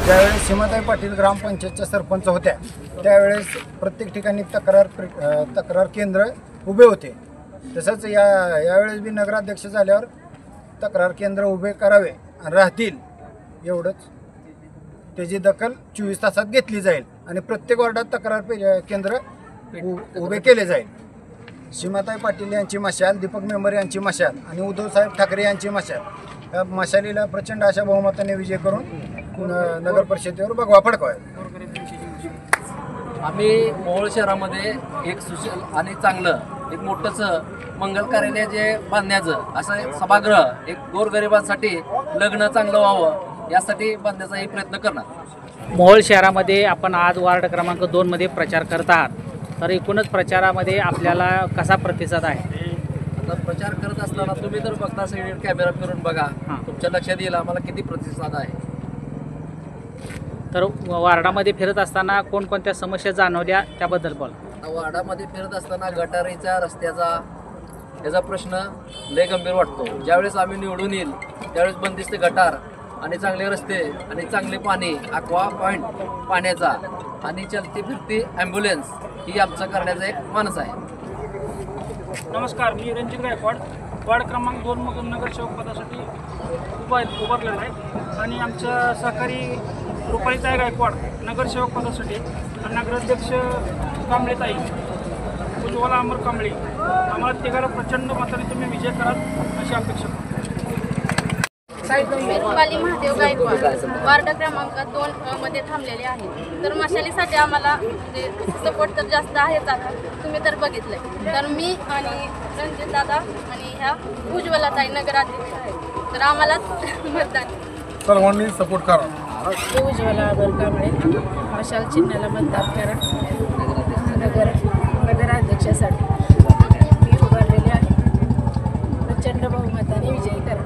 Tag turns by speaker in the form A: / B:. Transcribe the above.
A: ज्यावेळेस सीमाताई पाटील ग्रामपंचायतच्या सरपंच होत्या त्यावेळेस प्रत्येक ठिकाणी तक्रार केंद्र उभे होते। तसंच यावेळेस बी नगराध्यक्ष झाल्यावर तक्रार केंद्र उभे करावे आणि राहतील एवढंच त्याची दखल 24 तासात घेतली जाईल आणि प्रत्येक वार्डात तक्रार केंद्र उभे केले जाईल। सीमाताई पाटील यांची मशाल, दीपक मेंबर यांची मशाल आणि उद्धवसाहेब ठाकरे यांची मशाल, या मशालीला प्रचंड अशा बहुमताने विजय करून नगर परिषदेवर भगवा फडकवायचा।
B: आम्ही मोहोळ शहरामध्ये एक सुशील आणि चांगलं एक मोठंसं मंगल कार्यालय जे बांधण्याचं असं सभागृह एक गोरगरिबांसाठी लग्न चांगलं व्हावं यासाठी बांधण्याचा ही प्रयत्न करणार।
C: मोहोळ शहरामध्ये आपण आज वार्ड क्रमांक 2 मध्ये प्रचार करत आहात, तर एकूणच प्रचारामध्ये आपल्याला कसा प्रतिसाद आहे?
B: आता प्रचार करत असताना तुम्ही तर बघता सगळे कॅमेरा फिरून बघा, तुमच्या लक्षात येईल आम्हाला किती प्रतिसाद आहे।
C: तर वार्डामध्ये फिरत असताना कोणकोणत्या समस्या जाणवल्या त्याबद्दल बोला।
B: वार्डामध्ये फिरत असताना गटारीचा रस्त्याचा याचा प्रश्न लय गंभीर वाटतो। ज्यावेळेस आम्ही निवडून येईल त्यावेळेस बंदिस्त गटार आणि चांगले रस्ते आणि चांगले पाणी, aqua पॉईंट पाण्याचा आणि चलती फिरती ॲम्ब्युलन्स ही आमचा करण्याचा एक मानस आहे।
D: नमस्कार, मी रणजित गायकवाड वार्ड क्रमांक 2 मधून नगरसेवक पदासाठी उभारलेला आहे आणि आमच्या सहकारी रुपालीताई गायकवाड नगरसेवक पदासाठी, नगराध्यक्ष कांबळेताई, उज्ज्वला अमर कांबळे, आम्हाला तिघाला प्रचंड मताने तुम्ही विजय कराल अशी अपेक्षा करतो।
E: रुपाली महादेव गायकवाड वार्ड क्रमांक 2 मध्ये थांबलेले आहे। तर मशालीसाठी आम्हाला म्हणजे सपोर्ट तर जास्त आहेच। आता तुम्ही तर बघितलंय, तर मी आणि रणजित दादा आणि ह्या उज्ज्वलाताई नगराध्यक्ष आहेत, तर आम्हाला मतदान
A: सर्वांनी सपोर्ट करा।
F: उज्ज्वला अमर कांबळे, मशाल चिन्हाला मतदान करा। नगराध्यक्षासाठी मी उभारलेले आहे, प्रचंड बहुमताने विजयी करा।